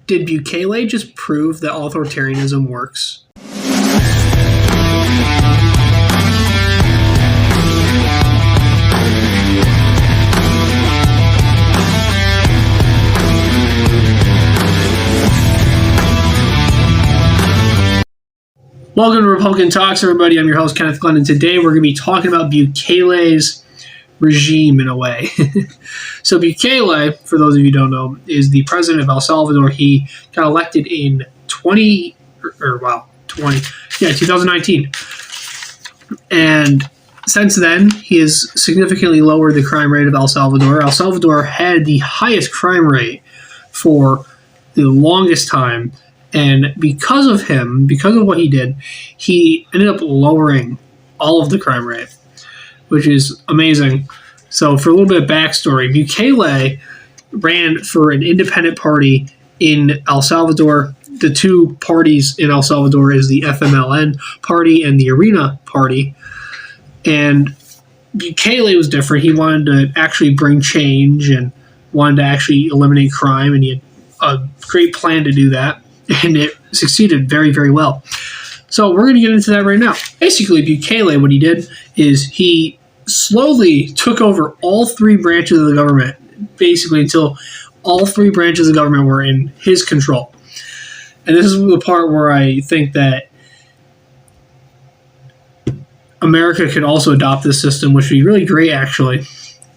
Did Bukele just prove that authoritarianism works? Welcome to Republican Talks, everybody. I'm your host, Kenneth Glenn, and today we're going to be talking about Bukele's regime in a way. So Bukele, for those of you who don't know, is the president of El Salvador. He got elected in 2019. And since then, he has significantly lowered the crime rate of El Salvador. El Salvador had the highest crime rate for the longest time. And because of him, because of what he did, he ended up lowering all of the crime rate, which is amazing. So for a little bit of backstory, Bukele ran for an independent party in El Salvador. The two parties in El Salvador is the FMLN party and the Arena party. And Bukele was different. He wanted to actually bring change and wanted to actually eliminate crime, and he had a great plan to do that. And it succeeded very, very well. So we're going to get into that right now. Basically, Bukele, what he did is he slowly took over all three branches of the government, basically until all three branches of government were in his control. And this is the part where I think that America could also adopt this system, which would be really great, actually,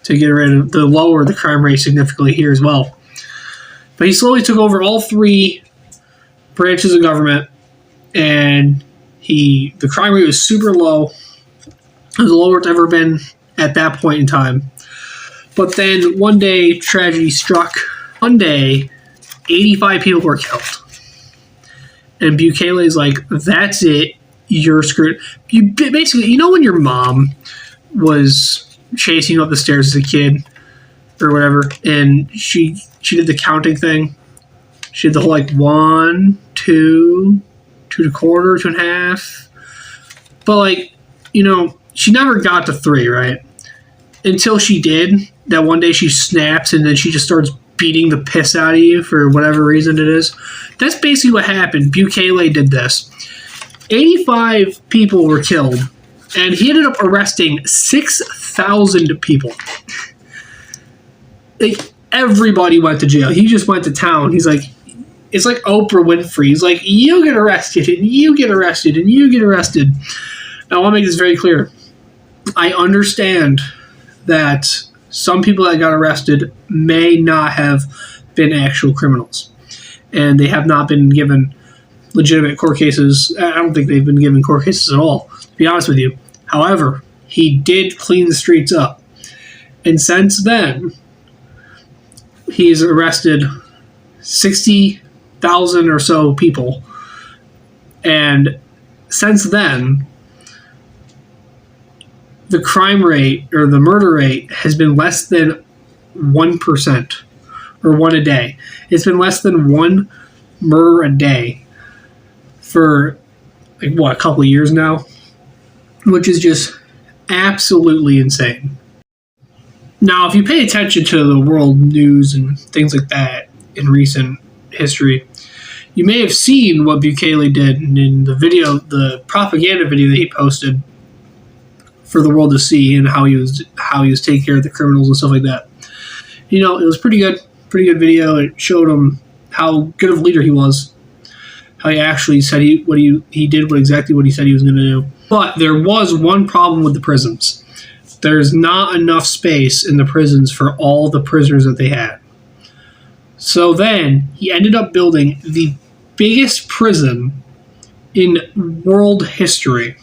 to get rid of the lower the crime rate significantly here as well. But he slowly took over all three branches of government, and the crime rate was super low. It was the lowest it's ever been at that point in time. But then one day, tragedy struck. One day, 85 people were killed. And Bukele's like, that's it, you're screwed. Basically, you know when your mom was chasing you up the stairs as a kid or whatever, and she did the counting thing? She did the whole, 1, 2, 2 1/4, 2 1/2. But, she never got to 3, right? Until she did. That one day she snaps and then she just starts beating the piss out of you for whatever reason it is. That's basically what happened. Bukele did this. 85 people were killed, and he ended up arresting 6,000 people. Everybody went to jail. He just went to town. He's like, it's like Oprah Winfrey. He's like, you get arrested, and you get arrested, and you get arrested. Now, I want to make this very clear. I understand that some people that got arrested may not have been actual criminals, and they have not been given legitimate court cases. I don't think they've been given court cases at all, to be honest with you. However, he did clean the streets up. And since then, he's arrested 60,000 or so people. And since then, the crime rate or the murder rate has been less than 1% or one a day. It's been less than one murder a day for a couple of years now, which is just absolutely insane. Now, if you pay attention to the world news and things like that in recent history, you may have seen what Bukele did in the video, the propaganda video that he posted for the world to see, and how he was taking care of the criminals and stuff like that. It was pretty good video. It showed him how good of a leader he was, how he actually said he did exactly what he said he was going to do. But there was one problem with the prisons. There's not enough space in the prisons for all the prisoners that they had. So then he ended up building the biggest prison in world history.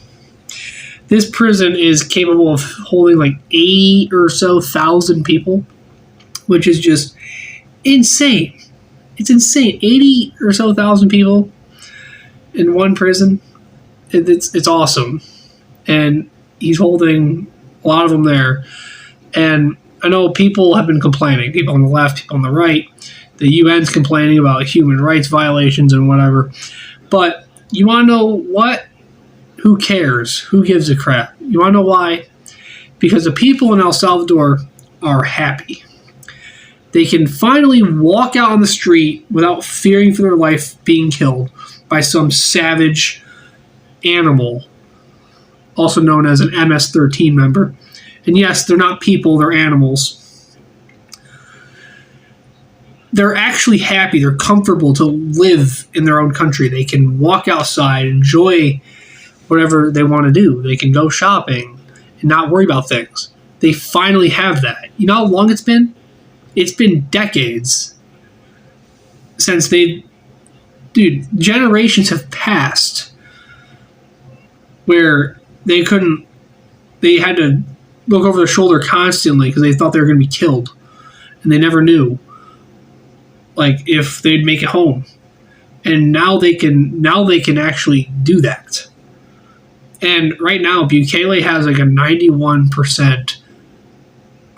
This prison is capable of holding 80 or so thousand people, which is just insane. It's insane. 80 or so thousand people in one prison. It's awesome. And he's holding a lot of them there. And I know people have been complaining, people on the left, people on the right. The UN's complaining about human rights violations and whatever. But you want to know what? Who cares? Who gives a crap? You want to know why? Because the people in El Salvador are happy. They can finally walk out on the street without fearing for their life being killed by some savage animal, also known as an MS-13 member. And yes, they're not people, they're animals. They're actually happy, they're comfortable to live in their own country. They can walk outside, enjoy whatever they want to do. They can go shopping and not worry about things. They finally have that. You know how long it's been? It's been decades since generations have passed where they had to look over their shoulder constantly because they thought they were going to be killed. And they never knew, like, if they'd make it home. And now they can actually do that. And right now, Bukele has like a 91%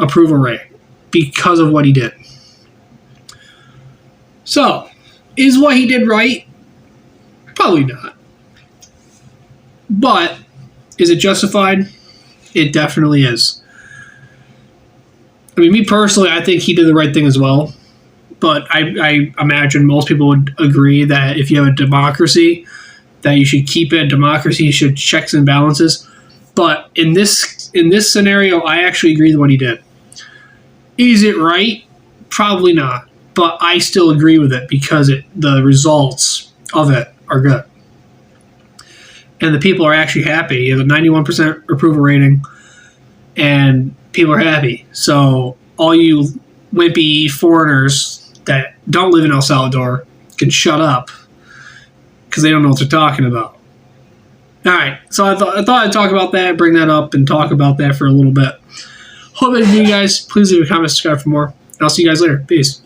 approval rate because of what he did. So, is what he did right? Probably not. But, is it justified? It definitely is. I mean, me personally, I think he did the right thing as well. But I imagine most people would agree that if you have a democracy, that you should keep it a democracy. You should checks and balances. But in this scenario, I actually agree with what he did. Is it right? Probably not. But I still agree with it because the results of it are good. And the people are actually happy. You have a 91% approval rating, and people are happy. So all you wimpy foreigners that don't live in El Salvador can shut up because they don't know what they're talking about. All right, so I thought I'd talk about that, bring that up, and talk about that for a little bit. Hope that you guys. Please leave a comment, subscribe for more. And I'll see you guys later. Peace.